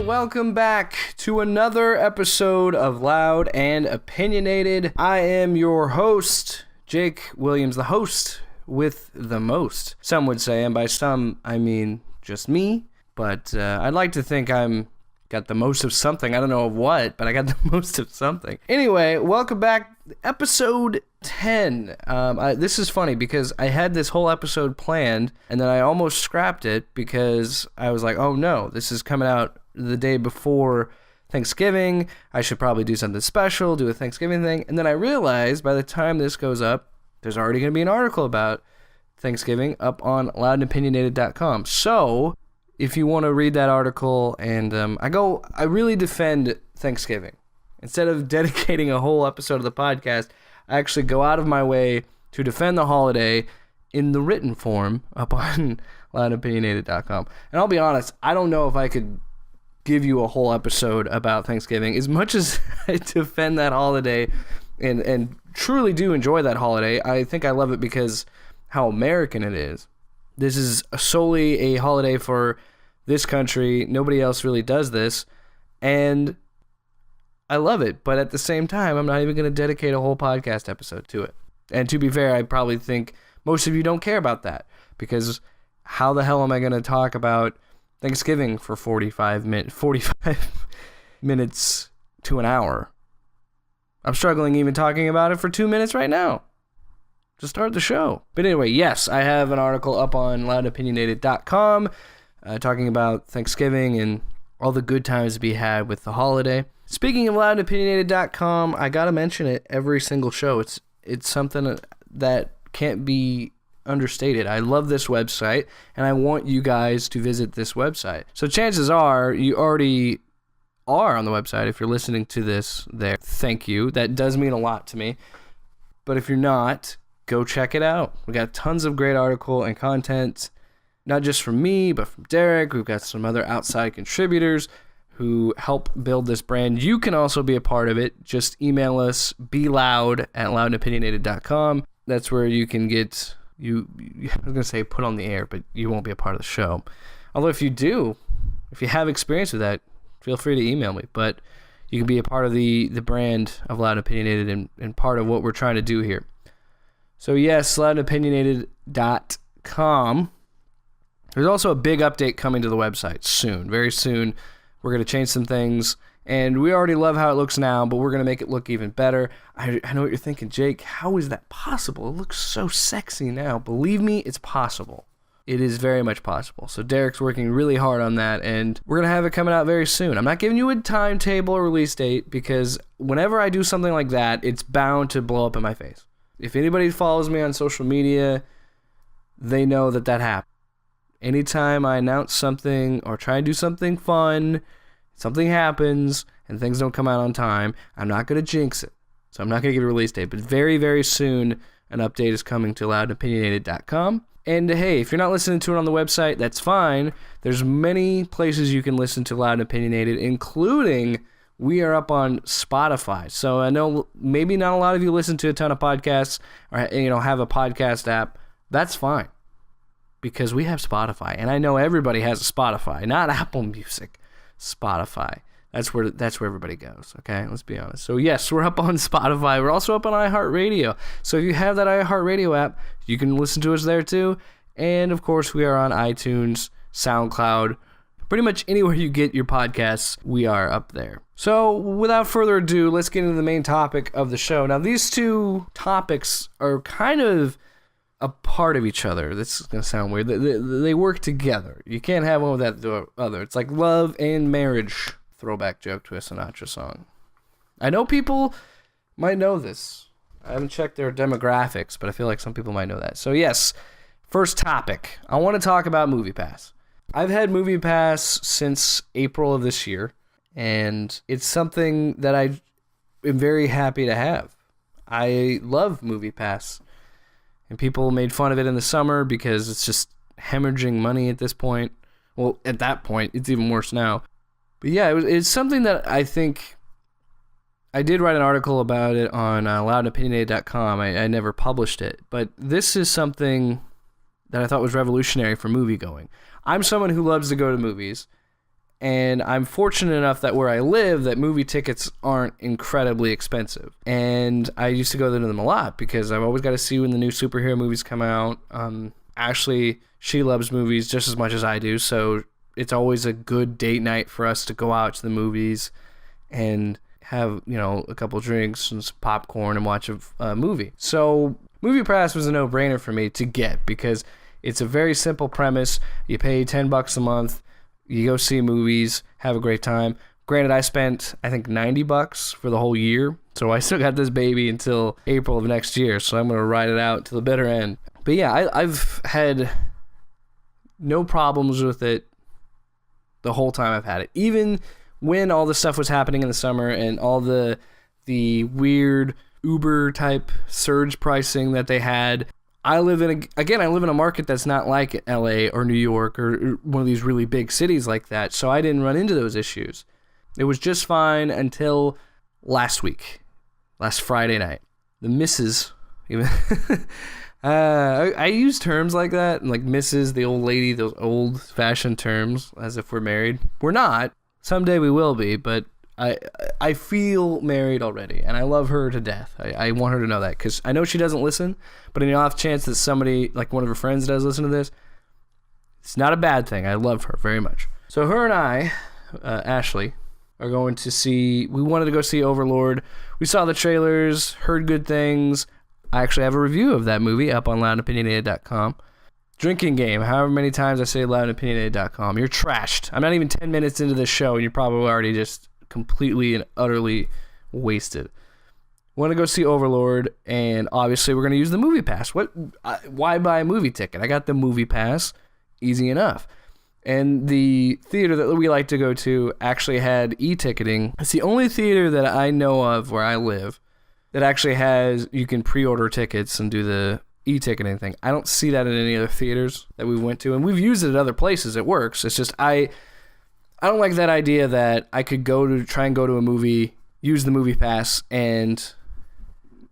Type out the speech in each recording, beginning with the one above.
welcome back to another episode of Loud and Opinionated. I am your host, Jake Williams, the host with the most, some would say, and by some, I mean just me, but I'd like to think I'm got the most of something. I don't know of what, but I got the most of something. Anyway, welcome back, episode 10. This is funny because I had this whole episode planned, and then I almost scrapped it because I was like, oh no, this is coming out the day before Thanksgiving. I should probably do something special, do a Thanksgiving thing. And then I realized by the time this goes up, there's already going to be an article about Thanksgiving up on loudandopinionated.com. So if you want to read that article, and I really defend Thanksgiving. Instead of dedicating a whole episode of the podcast, I actually go out of my way to defend the holiday in the written form up on loudandopinionated.com. And I'll be honest, I don't know if I could give you a whole episode about Thanksgiving. As much as I defend that holiday and truly do enjoy that holiday, I think I love it because how American it is. This is solely a holiday for this country. Nobody else really does this. And I love it. But at the same time, I'm not even going to dedicate a whole podcast episode to it. And to be fair, I probably think most of you don't care about that. Because how the hell am I going to talk about Thanksgiving for 45 minutes to an hour? I'm struggling even talking about it for 2 minutes right now to start the show. But anyway, yes, I have an article up on loudopinionated.com talking about Thanksgiving and all the good times to be had with the holiday. Speaking of loudopinionated.com, I gotta mention it every single show. It's something that can't be understated. I love this website, and I want you guys to visit this website. So chances are you already are on the website if you're listening to this there. Thank you. That does mean a lot to me. But if you're not, go check it out. We got tons of great article and content, not just from me, but from Derek. We've got some other outside contributors who help build this brand. You can also be a part of it. Just email us, beloud@loudandopinionated.com. That's where you can get, I was going to say put on the air, but you won't be a part of the show. Although if you do, if you have experience with that, feel free to email me. But you can be a part of the brand of Loud and Opinionated and part of what we're trying to do here. So yes, loudandopinionated.com. There's also a big update coming to the website soon, very soon. We're going to change some things, and we already love how it looks now, but we're going to make it look even better. I know what you're thinking, Jake. How is that possible? It looks so sexy now. Believe me, it's possible. It is very much possible. So Derek's working really hard on that, and we're going to have it coming out very soon. I'm not giving you a timetable or release date because whenever I do something like that, it's bound to blow up in my face. If anybody follows me on social media, they know that happened. Anytime I announce something or try and do something fun, something happens and things don't come out on time, I'm not going to jinx it. So I'm not going to give a release date. But very, very soon, an update is coming to loudandopinionated.com. And hey, if you're not listening to it on the website, that's fine. There's many places you can listen to Loud and Opinionated, including we are up on Spotify. So I know maybe not a lot of you listen to a ton of podcasts or have a podcast app. That's fine. Because we have Spotify, and I know everybody has a Spotify, not Apple Music, Spotify. That's where everybody goes, okay? Let's be honest. So yes, we're up on Spotify. We're also up on iHeartRadio. So if you have that iHeartRadio app, you can listen to us there too. And of course, we are on iTunes, SoundCloud, pretty much anywhere you get your podcasts, we are up there. So without further ado, let's get into the main topic of the show. Now, these two topics are kind of a part of each other. This is going to sound weird. They work together. You can't have one without the other. It's like love and marriage. Throwback joke to a Sinatra song. I know people might know this. I haven't checked their demographics, but I feel like some people might know that. So yes, first topic. I want to talk about MoviePass. I've had MoviePass since April of this year, and it's something that I am very happy to have. I love MoviePass. And people made fun of it in the summer because it's just hemorrhaging money at this point. Well, at that point, it's even worse now. But yeah, it's something that I think I did write an article about it on loudandopinionated.com. I never published it. But this is something that I thought was revolutionary for movie going. I'm someone who loves to go to movies. And I'm fortunate enough that where I live, that movie tickets aren't incredibly expensive. And I used to go to them a lot because I've always got to see when the new superhero movies come out. Ashley, she loves movies just as much as I do, so it's always a good date night for us to go out to the movies and have, a couple drinks and some popcorn and watch a movie. So Movie Pass was a no-brainer for me to get because it's a very simple premise. You pay $10 a month. You go see movies, have a great time. Granted, I spent, I think, $90 for the whole year, so I still got this baby until April of next year, so I'm going to ride it out to the bitter end. But yeah, I've had no problems with it the whole time I've had it. Even when all the stuff was happening in the summer and all the weird Uber-type surge pricing that they had, I live in a market that's not like LA or New York or one of these really big cities like that, so I didn't run into those issues. It was just fine until last Friday night. The missus, even I use terms like that, like missus, the old lady, those old-fashioned terms, as if we're married. We're not. Someday we will be, but I feel married already, and I love her to death. I want her to know that, because I know she doesn't listen, but in the off chance that somebody, like one of her friends does listen to this, it's not a bad thing. I love her very much. So her and I, Ashley, are going to we wanted to go see Overlord. We saw the trailers, heard good things. I actually have a review of that movie up on loudandopinionated.com. Drinking game, however many times I say loudandopinionated.com, you're trashed. I'm not even 10 minutes into this show, and you're probably already just completely and utterly wasted. Want to go see Overlord, and obviously we're going to use the Movie Pass. Why buy a movie ticket? I got the Movie Pass, easy enough. And the theater that we like to go to actually had e-ticketing. It's the only theater that I know of where I live that actually you can pre-order tickets and do the e-ticketing thing. I don't see that in any other theaters that we went to, and we've used it at other places. It works. It's just I don't like that idea that I could try and go to a movie, use the Movie Pass, and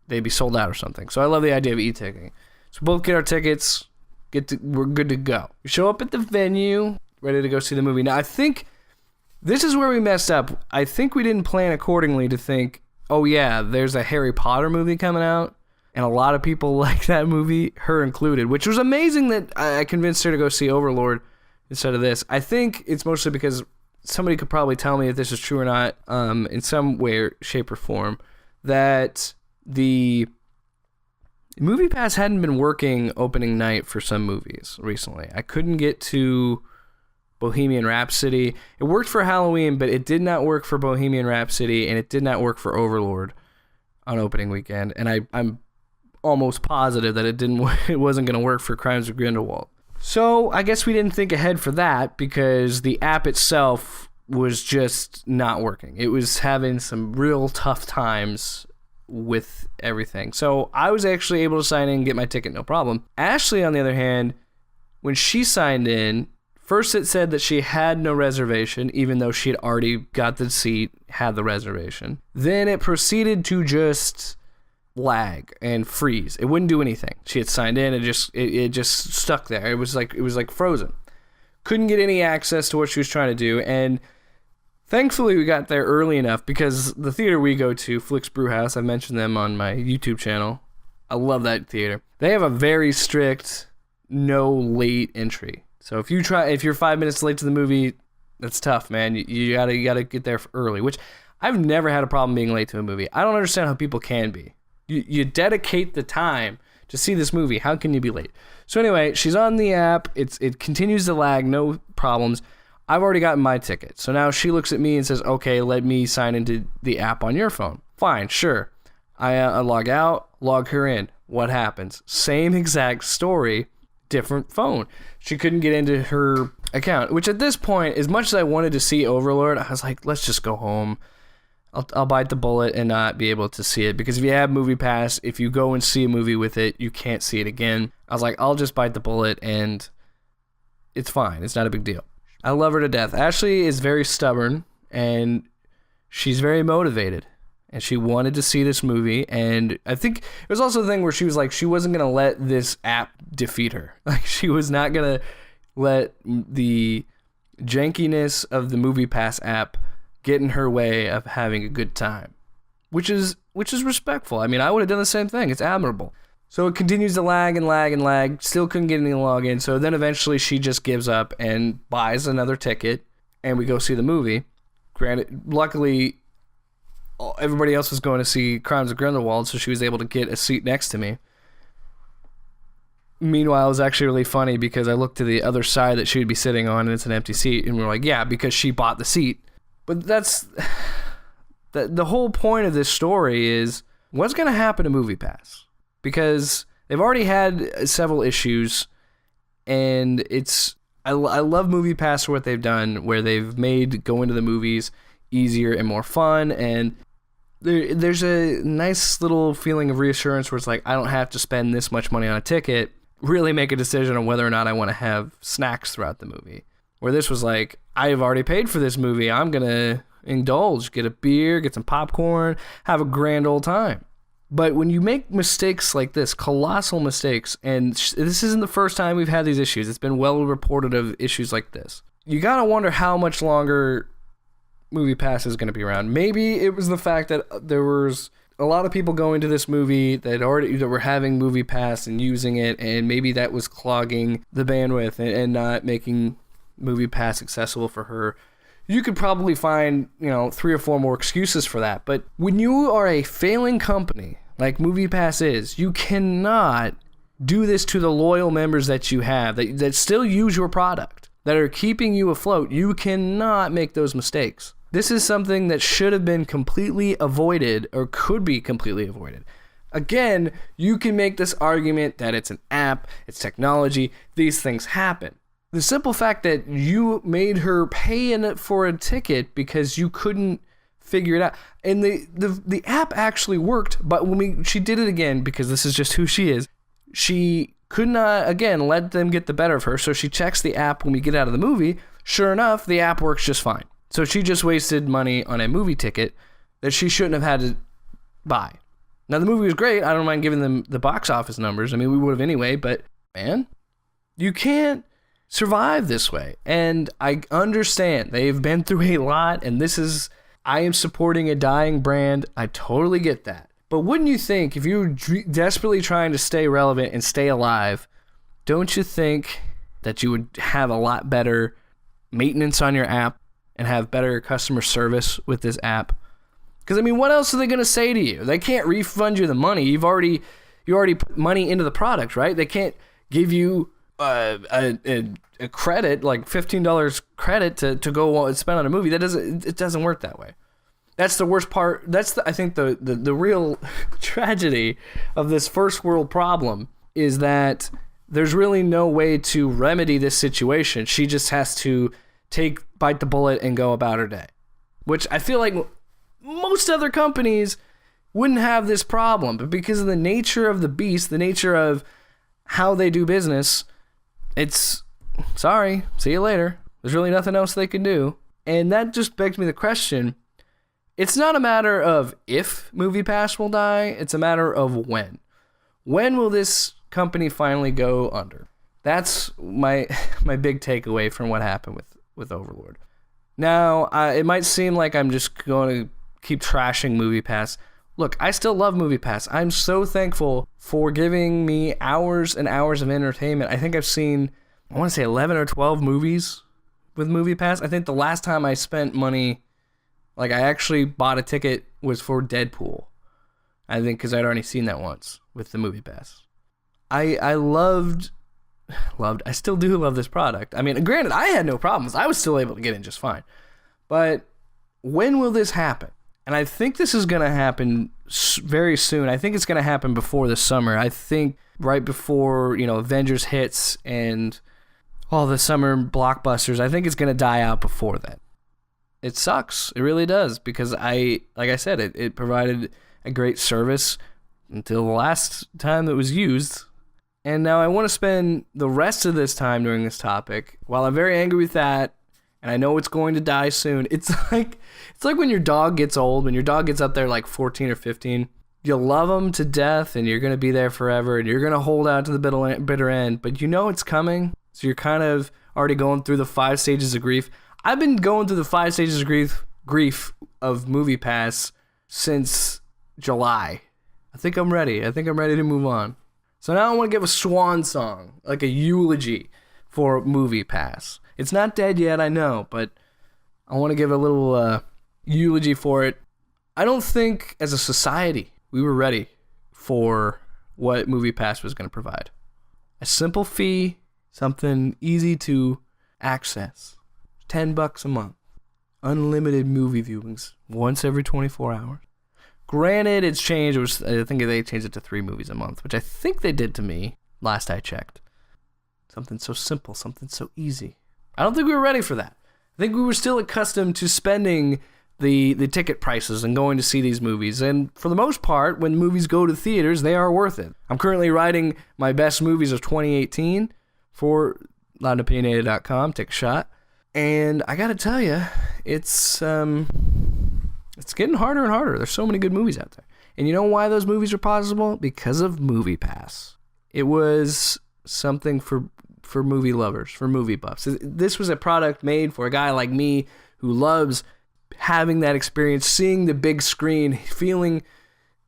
they'd be sold out or something. So I love the idea of e-ticketing. So both get our tickets. We're good to go. We show up at the venue, ready to go see the movie. Now, I think this is where we messed up. I think we didn't plan accordingly to think, oh yeah, there's a Harry Potter movie coming out, and a lot of people like that movie, her included, which was amazing that I convinced her to go see Overlord instead of this. I think it's mostly because somebody could probably tell me if this is true or not, in some way, shape, or form, that the Movie Pass hadn't been working opening night for some movies recently. I couldn't get to Bohemian Rhapsody. It worked for Halloween, but it did not work for Bohemian Rhapsody, and it did not work for Overlord on opening weekend. And I'm almost positive that it wasn't going to work for Crimes of Grindelwald. So I guess we didn't think ahead for that because the app itself was just not working. It was having some real tough times with everything. So I was actually able to sign in and get my ticket, no problem. Ashley, on the other hand, when she signed in, first it said that she had no reservation, even though she had already got the seat, had the reservation. Then it proceeded to just lag and freeze. It wouldn't do anything. She had signed in and it just stuck there. It was like frozen. Couldn't get any access to what she was trying to do, and thankfully we got there early enough because the theater we go to, Flicks Brewhouse, I've mentioned them on my YouTube channel. I love that theater. They have a very strict no late entry. So if you're 5 minutes late to the movie, that's tough, man. You gotta get there early, which I've never had a problem being late to a movie. I don't understand how people can be. You dedicate the time to see this movie. How can you be late? So anyway, she's on the app. It continues to lag, no problems. I've already gotten my ticket. So now she looks at me and says, okay, let me sign into the app on your phone. Fine, sure. I log out, log her in. What happens? Same exact story, different phone. She couldn't get into her account, which at this point, as much as I wanted to see Overlord, I was like, let's just go home. I'll bite the bullet and not be able to see it, because if you have Movie Pass, if you go and see a movie with it, you can't see it again. I was like, I'll just bite the bullet and it's fine. It's not a big deal. I love her to death. Ashley is very stubborn and she's very motivated, and she wanted to see this movie. And I think it was also the thing where she was like, she wasn't going to let this app defeat her. Like, she was not going to let the jankiness of the MoviePass app get in her way of having a good time, which is respectful. I mean, I would have done the same thing. It's admirable. So it continues to lag and lag and lag. Still couldn't get any login. So then eventually she just gives up and buys another ticket, and we go see the movie. Granted, luckily, everybody else was going to see Crimes of Grindelwald, so she was able to get a seat next to me. Meanwhile, it was actually really funny because I looked to the other side that she would be sitting on, and it's an empty seat, and we're like, yeah, because she bought the seat. But that's the whole point of this story is what's going to happen to MoviePass? Because they've already had several issues, and I love MoviePass for what they've done, where they've made going to the movies easier and more fun, and there's a nice little feeling of reassurance where it's like, I don't have to spend this much money on a ticket, really make a decision on whether or not I want to have snacks throughout the movie. Where this was like, I've already paid for this movie, I'm going to indulge, get a beer, get some popcorn, have a grand old time. But when you make mistakes like this, colossal mistakes, and this isn't the first time we've had these issues, it's been well reported of issues like this, you gotta wonder how much longer MoviePass is going to be around. Maybe it was the fact that there was a lot of people going to this movie that were having MoviePass and using it, and maybe that was clogging the bandwidth and not making MoviePass accessible for her. You could probably find, 3 or 4 more excuses for that. But when you are a failing company like MoviePass is, you cannot do this to the loyal members that you have, that still use your product, that are keeping you afloat. You cannot make those mistakes. This is something that should have been completely avoided, or could be completely avoided. Again, you can make this argument that it's an app, it's technology, these things happen. The simple fact that you made her pay for a ticket because you couldn't figure it out, and the app actually worked, but when she did it again, because this is just who she is, she could not, again, let them get the better of her, so she checks the app when we get out of the movie. Sure enough, the app works just fine. So she just wasted money on a movie ticket that she shouldn't have had to buy. Now, the movie was great. I don't mind giving them the box office numbers. I mean, we would have anyway, but, man, you can't survive this way. And I understand they've been through a lot, and I am supporting a dying brand. I totally get that. But wouldn't you think, if you're desperately trying to stay relevant and stay alive, don't you think that you would have a lot better maintenance on your app and have better customer service with this app? Because, I mean, what else are they going to say to you? They can't refund you the money. You already put money into the product, right? They can't give you a credit, like $15 credit to go spend on a movie. It doesn't work that way. That's the worst part. That's I think the real tragedy of this first world problem is that there's really no way to remedy this situation. She just has to bite the bullet and go about her day, which I feel like most other companies wouldn't have this problem, but because of the nature of the beast, the nature of how they do business, it's sorry, see you later. There's really nothing else they can do. And that just begs me the question. It's not a matter of if MoviePass will die, it's a matter of when. When will this company finally go under? That's my big takeaway from what happened with Overlord. Now, it might seem like I'm just going to keep trashing MoviePass. Look, I still love MoviePass. I'm so thankful for giving me hours and hours of entertainment. I think I've seen, I want to say 11 or 12 movies with MoviePass. I think the last time I spent money, like I actually bought a ticket, was for Deadpool. I think because I'd already seen that once with the MoviePass. I still do love this product. I mean, granted, I had no problems. I was still able to get in just fine. But when will this happen? And I think this is going to happen very soon. I think it's going to happen before the summer. I think right before, Avengers hits and all the summer blockbusters, I think it's going to die out before that. It sucks. It really does, because like I said, it provided a great service until the last time it was used. And now I want to spend the rest of this time during this topic, while I'm very angry with that, and I know it's going to die soon. It's like when your dog gets old, when your dog gets up there like 14 or 15, you love them to death, and you're going to be there forever, and you're going to hold out to the bitter end, but you know it's coming, so you're kind of already going through the 5 stages of grief. I've been going through the 5 stages of grief of MoviePass since July. I think I'm ready. To move on. So now I want to give a swan song, like a eulogy for MoviePass. It's not dead yet, I know, but I want to give a little eulogy for it. I don't think as a society we were ready for what MoviePass was going to provide. A simple fee, something easy to access. $10 a month. Unlimited movie viewings once every 24 hours. Granted, it's changed. I think they changed it to 3 movies a month, which I think they did to me last I checked. Something so simple, something so easy. I don't think we were ready for that. I think we were still accustomed to spending the ticket prices and going to see these movies. And for the most part, when movies go to theaters, they are worth it. I'm currently writing my best movies of 2018 for loudandopinionated.com. Take a shot. And I got to tell you, it's getting harder and harder. There's so many good movies out there. And you know why those movies are possible? Because of MoviePass. It was something for movie lovers, for movie buffs. This was a product made for a guy like me who loves having that experience, seeing the big screen, feeling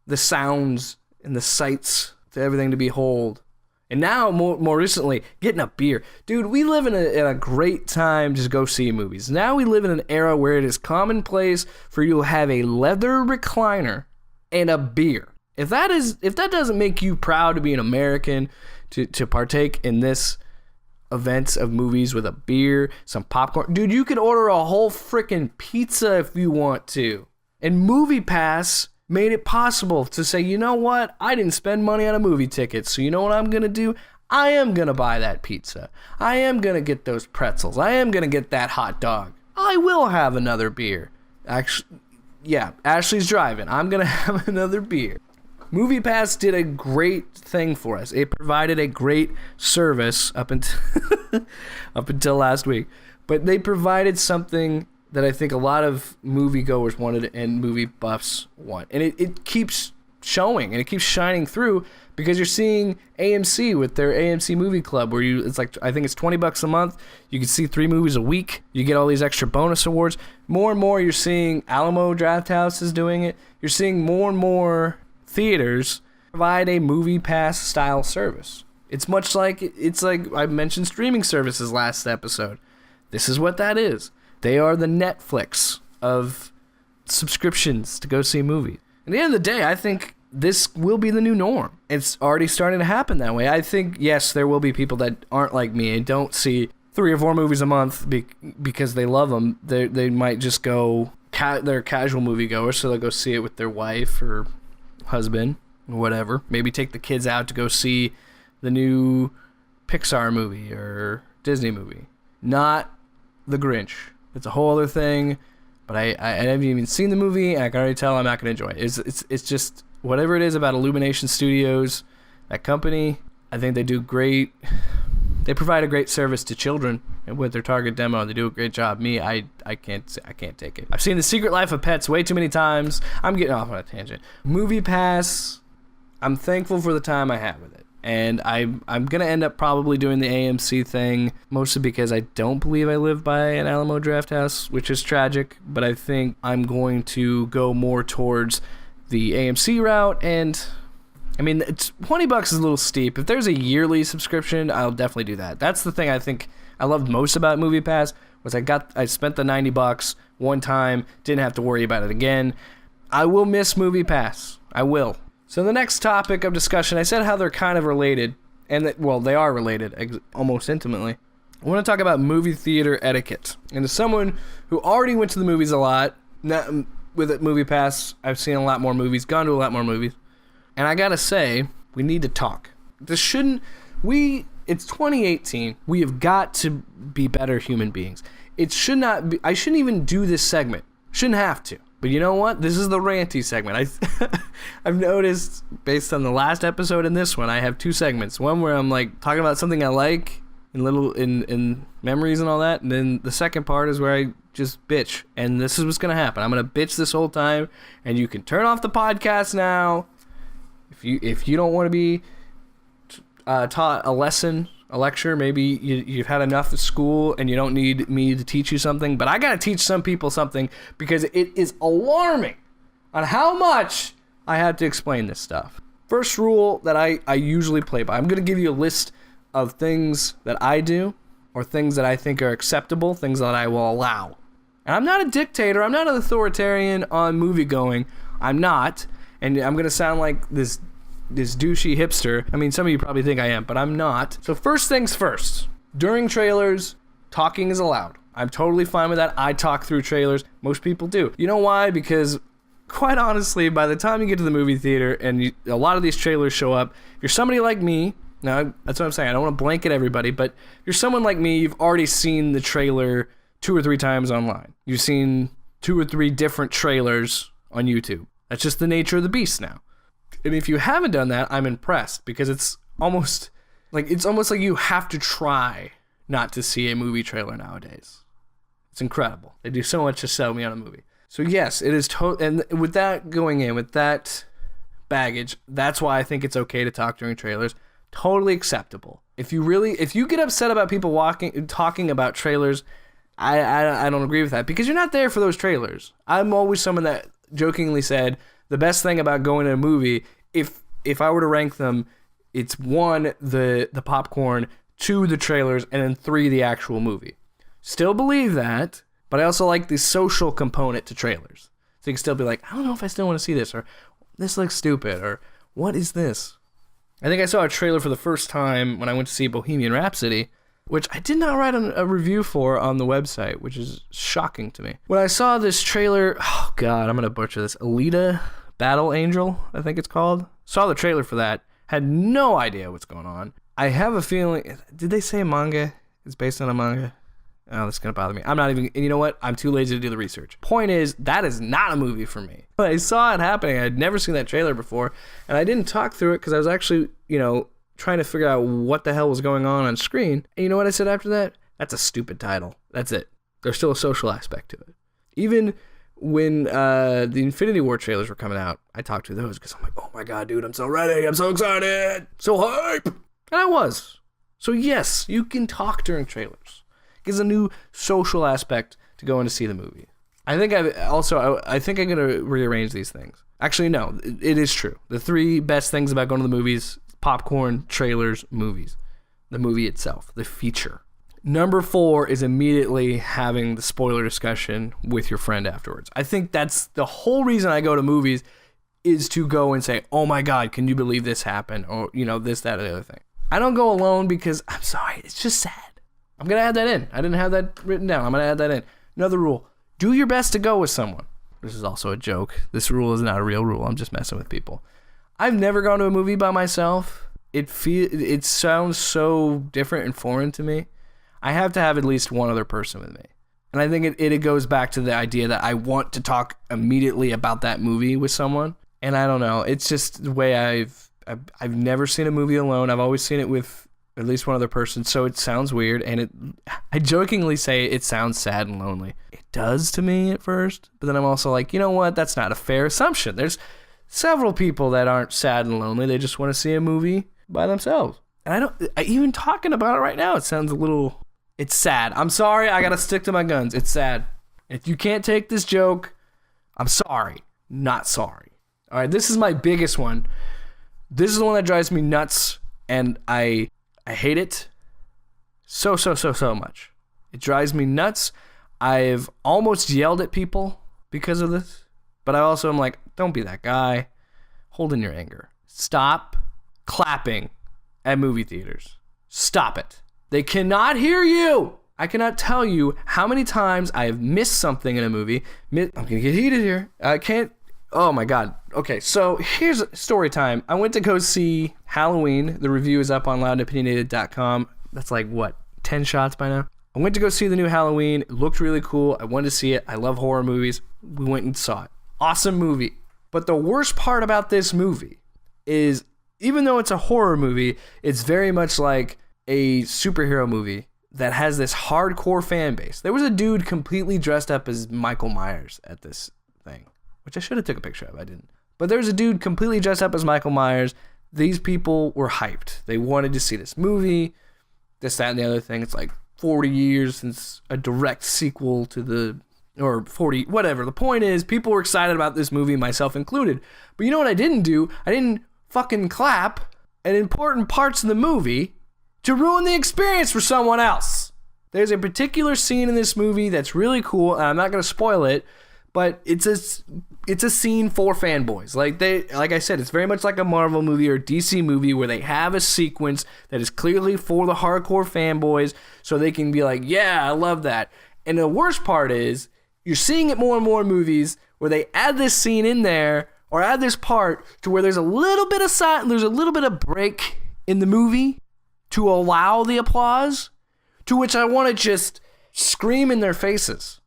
the sounds and the sights to everything to behold. And now, more recently, getting a beer. Dude, we live in a great time to go see movies. Now we live in an era where it is commonplace for you to have a leather recliner and a beer. If that doesn't make you proud to be an American, to partake in this events of movies with a beer, some popcorn. Dude, you could order a whole freaking pizza if you want to. And MoviePass made it possible to say, you know what? I didn't spend money on a movie ticket, so you know what I'm going to do? I am going to buy that pizza. I am going to get those pretzels. I am going to get that hot dog. I will have another beer. Actually, yeah, Ashley's driving. I'm going to have another beer. MoviePass did a great thing for us. It provided a great service up until last week. But they provided something that I think a lot of moviegoers wanted and movie buffs want. And it keeps showing and it keeps shining through because you're seeing AMC with their AMC Movie Club where I think it's $20 a month. You can see 3 movies a week. You get all these extra bonus awards. More and more you're seeing Alamo Drafthouse is doing it. You're seeing more and more theaters provide a MoviePass style service. It's like I mentioned streaming services last episode. This is what that is. They are the Netflix of subscriptions to go see movies. At the end of the day, I think this will be the new norm. It's already starting to happen that way. I think, yes, there will be people that aren't like me and don't see 3 or 4 movies a month because they love them. They might just go, they're casual moviegoers, so they'll go see it with their wife or husband or whatever. Maybe take the kids out to go see the new Pixar movie or Disney movie. Not The Grinch. It's a whole other thing, but I haven't even seen the movie, and I can already tell I'm not going to enjoy it. It's just whatever it is about Illumination Studios, that company. I think they do great. They provide a great service to children with their target demo. They do a great job. Me, I can't take it. I've seen The Secret Life of Pets way too many times. I'm getting off on a tangent. MoviePass, I'm thankful for the time I have with it. And I'm going to end up probably doing the AMC thing, mostly because I don't believe I live by an Alamo Drafthouse, which is tragic. But I think I'm going to go more towards the AMC route. And, I mean, it's $20 is a little steep. If there's a yearly subscription, I'll definitely do that. That's the thing I think I loved most about MoviePass was I spent the $90 one time, didn't have to worry about it again. I will miss MoviePass. I will. So the next topic of discussion, I said how they're kind of related, and they are related almost intimately. I want to talk about movie theater etiquette. And as someone who already went to the movies a lot, with MoviePass, I've seen a lot more movies, gone to a lot more movies, and I gotta say, we need to talk. It's 2018. We have got to be better human beings. It should not be. I shouldn't even do this segment. Shouldn't have to. But you know what? This is the ranty segment. I've noticed, based on the last episode and this one, I have 2 segments. One where I'm like talking about something I like in memories and all that, and then the second part is where I just bitch. And this is what's gonna happen. I'm gonna bitch this whole time, and you can turn off the podcast now if you don't want to be taught a lesson a lecture. Maybe you've had enough of school and you don't need me to teach you something. But I got to teach some people something because it is alarming on how much I had to explain this stuff. First rule that I usually play by. I'm going to give you a list of things that I do or things that I think are acceptable, things that I will allow. And I'm not a dictator. I'm not an authoritarian on movie going. I'm not. And I'm going to sound like this douchey hipster. I mean, some of you probably think I am, but I'm not. So first things first. During trailers, talking is allowed. I'm totally fine with that. I talk through trailers. Most people do. You know why? Because quite honestly, by the time you get to the movie theater and a lot of these trailers show up, if you're somebody like me, now that's what I'm saying. I don't want to blanket everybody, but if you're someone like me, you've already seen the trailer 2 or 3 times online. You've seen 2 or 3 different trailers on YouTube. That's just the nature of the beast now. And if you haven't done that, I'm impressed because it's almost like you have to try not to see a movie trailer nowadays. It's incredible. They do so much to sell me on a movie. So yes, it is and with that going in, with that baggage, that's why I think it's okay to talk during trailers. Totally acceptable. If you get upset about people talking about trailers, I don't agree with that because you're not there for those trailers. I'm always someone that jokingly said the best thing about going to a movie, if I were to rank them, it's 1, the popcorn, 2, the trailers, and then 3, the actual movie. Still believe that, but I also like the social component to trailers. So you can still be like, I don't know if I still want to see this, or this looks stupid, or what is this? I think I saw a trailer for the first time when I went to see Bohemian Rhapsody, which I did not write a review for on the website, which is shocking to me. When I saw this trailer, oh God, I'm going to butcher this, Alita Battle Angel, I think it's called. Saw the trailer for that, had no idea what's going on. I have a feeling, did they say manga? It's based on a manga? Oh, that's going to bother me. I'm not even, and you know what? I'm too lazy to do the research. Point is, that is not a movie for me. But I saw it happening. I had never seen that trailer before, and I didn't talk through it because I was actually, trying to figure out what the hell was going on screen. And you know what I said after that? That's a stupid title. That's it. There's still a social aspect to it. Even when the Infinity War trailers were coming out, I talked to those because I'm like, oh my God, dude, I'm so ready. I'm so excited. So hype. And I was. So yes, you can talk during trailers. It gives a new social aspect to going to see the movie. I think I'm going to rearrange these things. Actually, no, it is true. The 3 best things about going to the movies: popcorn, trailers, movies. The movie itself, the feature. Number 4 is immediately having the spoiler discussion with your friend afterwards. I think that's the whole reason I go to movies, is to go and say, oh my God, can you believe this happened? Or, this, that, or the other thing. I don't go alone because, I'm sorry, it's just sad. I'm going to add that in. I didn't have that written down. I'm going to add that in. Another rule, do your best to go with someone. This is also a joke. This rule is not a real rule. I'm just messing with people. I've never gone to a movie by myself. It sounds so different and foreign to me. I have to have at least one other person with me. And I think it goes back to the idea that I want to talk immediately about that movie with someone. And I don't know. It's just the way I've never seen a movie alone. I've always seen it with at least one other person. So it sounds weird. And I jokingly say it sounds sad and lonely. It does to me at first. But then I'm also like, you know what? That's not a fair assumption. There's several people that aren't sad and lonely. They just want to see a movie by themselves. And even talking about it right now, it sounds it's sad. I'm sorry. I got to stick to my guns. It's sad. If you can't take this joke, I'm sorry. Not sorry. All right. This is my biggest one. This is the one that drives me nuts. And I hate it so much. It drives me nuts. I've almost yelled at people because of this. But I also am like, don't be that guy. Hold in your anger. Stop clapping at movie theaters. Stop it. They cannot hear you. I cannot tell you how many times I have missed something in a movie. I'm going to get heated here. I can't. Oh my God. Okay, so here's story time. I went to go see Halloween. The review is up on loudandopinionated.com. That's like, 10 shots by now? I went to go see the new Halloween. It looked really cool. I wanted to see it. I love horror movies. We went and saw it. Awesome movie. But the worst part about this movie is, even though it's a horror movie, it's very much like a superhero movie that has this hardcore fan base. There was a dude completely dressed up as Michael Myers at this thing, which I should have took a picture of. I didn't. But there was a dude completely dressed up as Michael Myers. These people were hyped. They wanted to see this movie. this, that, and the other thing. It's like 40 years since a direct sequel to or 40, whatever. The point is, people were excited about this movie, myself included. But you know what I didn't do? I didn't fucking clap at important parts of the movie to ruin the experience for someone else. There's a particular scene in this movie that's really cool, and I'm not going to spoil it, but it's a scene for fanboys. Like I said, it's very much like a Marvel movie or DC movie where they have a sequence that is clearly for the hardcore fanboys, so they can be like, yeah, I love that. And the worst part is, you're seeing it more and more in movies where they add this scene in there or add this part to where there's a little bit of break in the movie to allow the applause, to which I want to just scream in their faces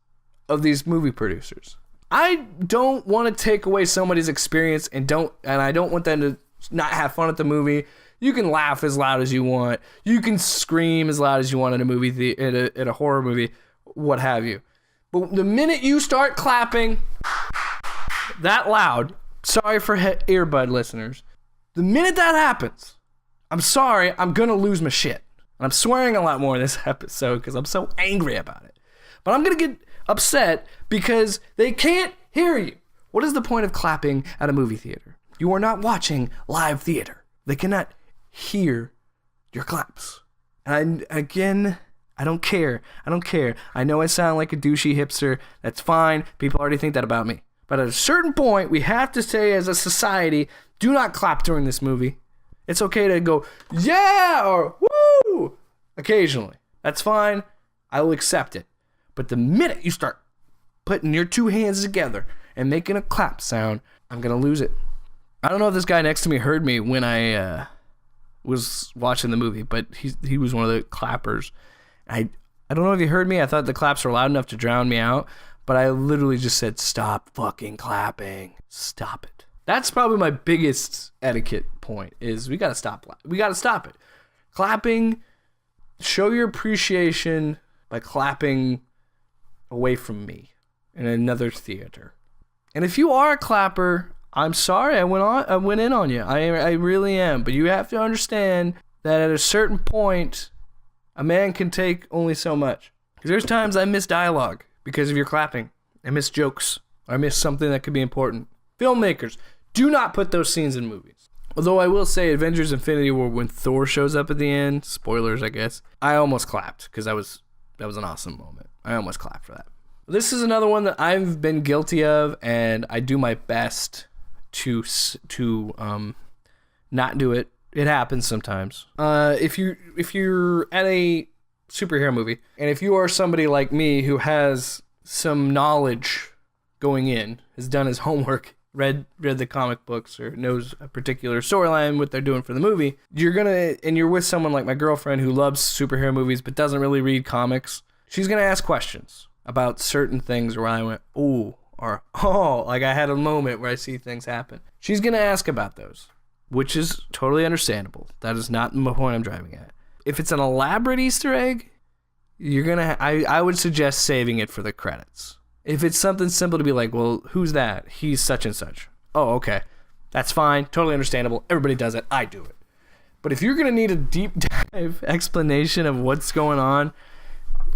of these movie producers. I don't want to take away somebody's experience and I don't want them to not have fun at the movie. You can laugh as loud as you want. You can scream as loud as you want in a movie at a horror movie, what have you. But the minute you start clapping that loud, sorry for earbud listeners, the minute that happens, I'm sorry, I'm going to lose my shit. And I'm swearing a lot more in this episode because I'm so angry about it. But I'm going to get upset because they can't hear you. What is the point of clapping at a movie theater? You are not watching live theater. They cannot hear your claps. And again, I don't care. I know I sound like a douchey hipster. That's fine. People already think that about me. But at a certain point, we have to say as a society, do not clap during this movie. It's okay to go, yeah, or woo, occasionally. That's fine. I will accept it. But the minute you start putting your two hands together and making a clap sound, I'm going to lose it. I don't know if this guy next to me heard me when I was watching the movie, but he was one of the clappers. I don't know if you heard me. I thought the claps were loud enough to drown me out, but I literally just said, stop fucking clapping. Stop it. That's probably my biggest etiquette point is we got to stop. We got to stop it. Clapping, show your appreciation by clapping away from me in another theater. And if you are a clapper, I'm sorry I went in on you. I really am. But you have to understand that at a certain point, a man can take only so much. Because there's times I miss dialogue because of your clapping. I miss jokes. I miss something that could be important. Filmmakers, do not put those scenes in movies. Although I will say Avengers Infinity War, when Thor shows up at the end, spoilers I guess, I almost clapped because that was an awesome moment. I almost clapped for that. This is another one that I've been guilty of, and I do my best to not do it. It happens sometimes. If you're at a superhero movie, and if you are somebody like me who has some knowledge going in, has done his homework, read the comic books, or knows a particular storyline, what they're doing for the movie, you're with someone like my girlfriend who loves superhero movies but doesn't really read comics, she's gonna ask questions about certain things where I went, ooh, or oh, like I had a moment where I see things happen. She's gonna ask about those, which is totally understandable. That is not the point I'm driving at. If it's an elaborate Easter egg, I would suggest saving it for the credits. If it's something simple to be like, well, who's that? He's such and such. Oh, okay. That's fine. Totally understandable. Everybody does it. I do it. But if you're going to need a deep dive explanation of what's going on,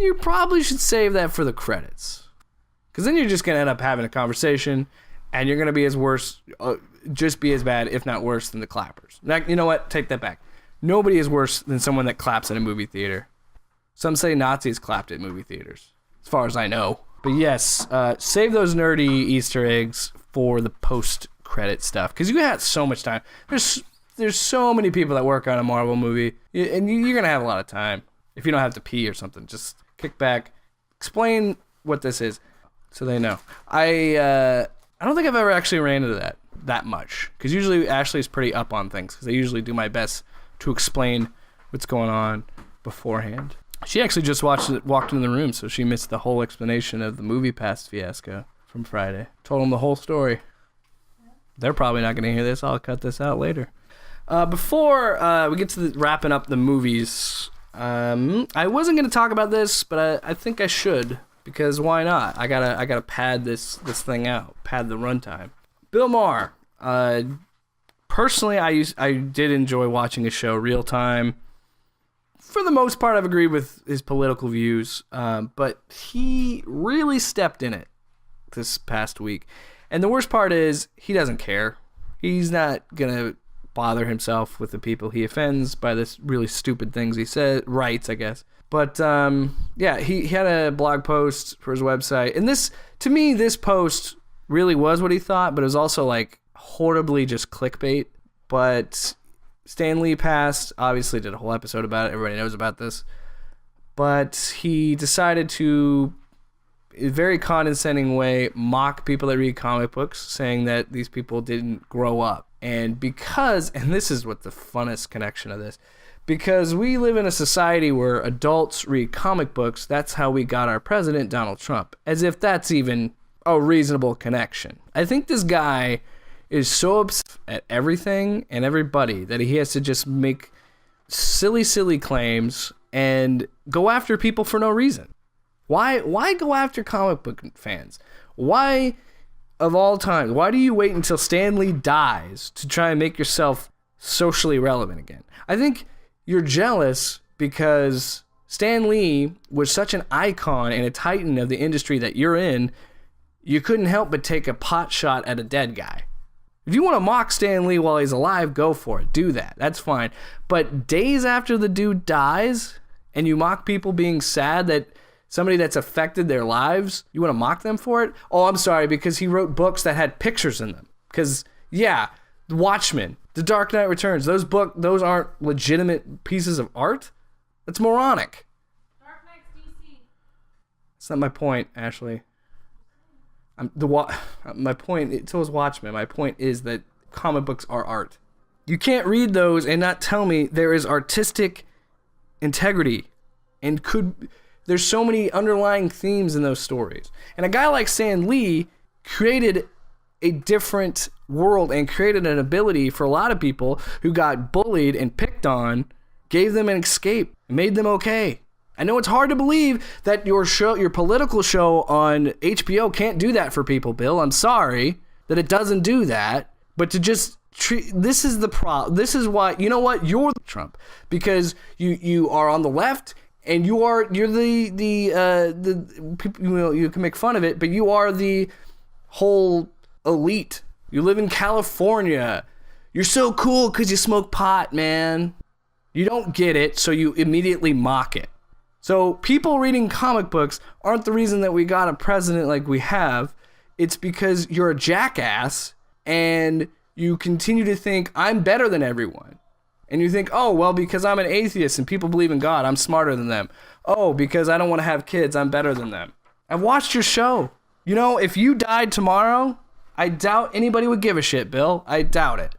you probably should save that for the credits. Because then you're just going to end up having a conversation, and you're going to be just be as bad, if not worse, than the clappers. Now, you know what? Take that back. Nobody is worse than someone that claps in a movie theater. Some say Nazis clapped at movie theaters, as far as I know. But yes, save those nerdy Easter eggs for the post-credit stuff, because you have so much time. There's so many people that work on a Marvel movie, and you're going to have a lot of time. If you don't have to pee or something, just kick back, explain what this is, so they know. I don't think I've ever actually ran into that much, because usually Ashley's pretty up on things, because I usually do my best to explain what's going on beforehand. She actually just walked into the room, so she missed the whole explanation of the Movie Pass fiasco from Friday. Told them the whole story. They're probably not going to hear this. I'll cut this out later. Before we get to wrapping up the movies, I wasn't going to talk about this, but I think I should, because why not? I gotta pad this thing out, pad the runtime. Bill Maher. Personally, I did enjoy watching his show Real Time. for the most part, I've agreed with his political views, but he really stepped in it this past week. And the worst part is he doesn't care. He's not going to bother himself with the people he offends by this really stupid things he writes, I guess. But, yeah, he had a blog post for his website. And this, to me, this post really was what he thought, but it was also, like, horribly just clickbait. But Stan Lee passed, obviously did a whole episode about it. Everybody knows about this. But he decided to, in a very condescending way, mock people that read comic books, saying that these people didn't grow up. And this is what the funnest connection of this, because we live in a society where adults read comic books, that's how we got our president, Donald Trump. As if that's even a reasonable connection. I think this guy is so upset at everything and everybody that he has to just make silly claims and go after people for no reason. Why go after comic book fans? Why, of all time, why do you wait until Stan Lee dies to try and make yourself socially relevant again? I think you're jealous because Stan Lee was such an icon and a titan of the industry that you're in, you couldn't help but take a pot shot at a dead guy. If you want to mock Stan Lee while he's alive, go for it. Do that. That's fine. But days after the dude dies and you mock people being sad that somebody that's affected their lives, you want to mock them for it? Oh, I'm sorry, because he wrote books that had pictures in them. Because, yeah, Watchmen, The Dark Knight Returns, those aren't legitimate pieces of art? That's moronic. Dark Knight's DC. That's not my point, Ashley. My point, so is Watchmen. My point is that comic books are art. You can't read those and not tell me there is artistic integrity and there's so many underlying themes in those stories. And a guy like Stan Lee created a different world and created an ability for a lot of people who got bullied and picked on, gave them an escape, made them okay. I know it's hard to believe that your political show on HBO can't do that for people, Bill. I'm sorry that it doesn't do that, but to just this is the problem. This is why, you know what? You're Trump, because you are on the left and you're the people, you know, you can make fun of it, but you are the whole elite. You live in California. You're so cool because you smoke pot, man. You don't get it, so you immediately mock it. So people reading comic books aren't the reason that we got a president like we have. It's because you're a jackass and you continue to think I'm better than everyone. And you think, oh, well, because I'm an atheist and people believe in God, I'm smarter than them. Oh, because I don't want to have kids, I'm better than them. I've watched your show. You know, if you died tomorrow, I doubt anybody would give a shit, Bill. I doubt it.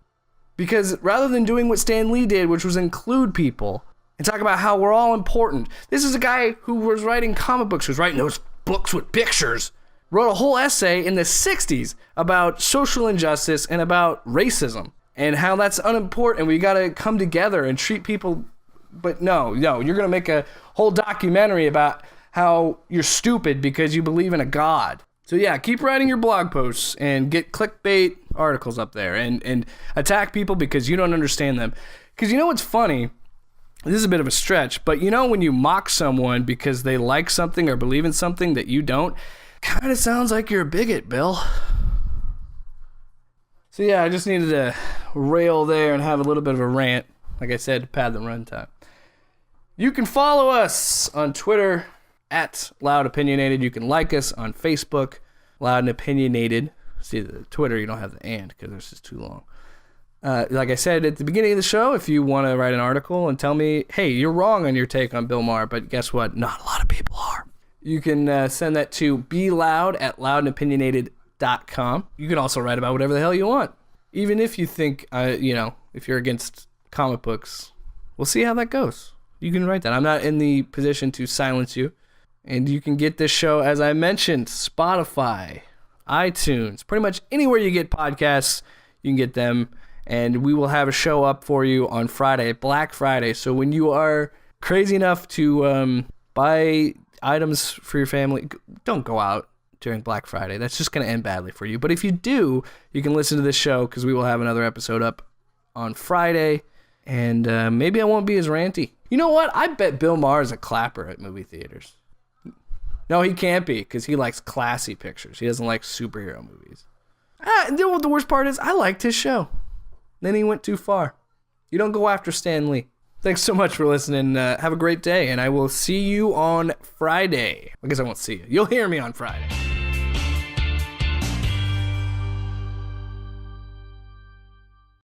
Because rather than doing what Stan Lee did, which was include people and talk about how we're all important. This is a guy who was writing comic books, who's writing those books with pictures, wrote a whole essay in the 60s about social injustice and about racism and how that's unimportant. We got to come together and treat people. But no, you're going to make a whole documentary about how you're stupid because you believe in a god. So yeah, keep writing your blog posts and get clickbait articles up there and attack people because you don't understand them. Because you know what's funny? This is a bit of a stretch, but you know when you mock someone because they like something or believe in something that you don't, kind of sounds like you're a bigot, Bill. So yeah, I just needed to rail there and have a little bit of a rant, like I said, to pad the runtime. You can follow us on Twitter at Loud Opinionated. You can like us on Facebook, Loud and Opinionated. See, the Twitter, you don't have the and because this is too long. Like I said at the beginning of the show, if you want to write an article and tell me, hey, you're wrong on your take on Bill Maher, but guess what? Not a lot of people are. You can send that to beloud@loudandopinionated.com. You can also write about whatever the hell you want. Even if you think, if you're against comic books, we'll see how that goes. You can write that. I'm not in the position to silence you. And you can get this show, as I mentioned, Spotify, iTunes, pretty much anywhere you get podcasts, you can get them. And we will have a show up for you on Friday, Black Friday. So when you are crazy enough to buy items for your family, don't go out during Black Friday. That's just going to end badly for you. But if you do, you can listen to this show because we will have another episode up on Friday. And maybe I won't be as ranty. You know what? I bet Bill Maher is a clapper at movie theaters. No, he can't be, because he likes classy pictures. He doesn't like superhero movies. You know what the worst part is? I liked his show. Then he went too far. You don't go after Stan Lee. Thanks so much for listening. Have a great day, and I will see you on Friday. I guess I won't see you. You'll hear me on Friday.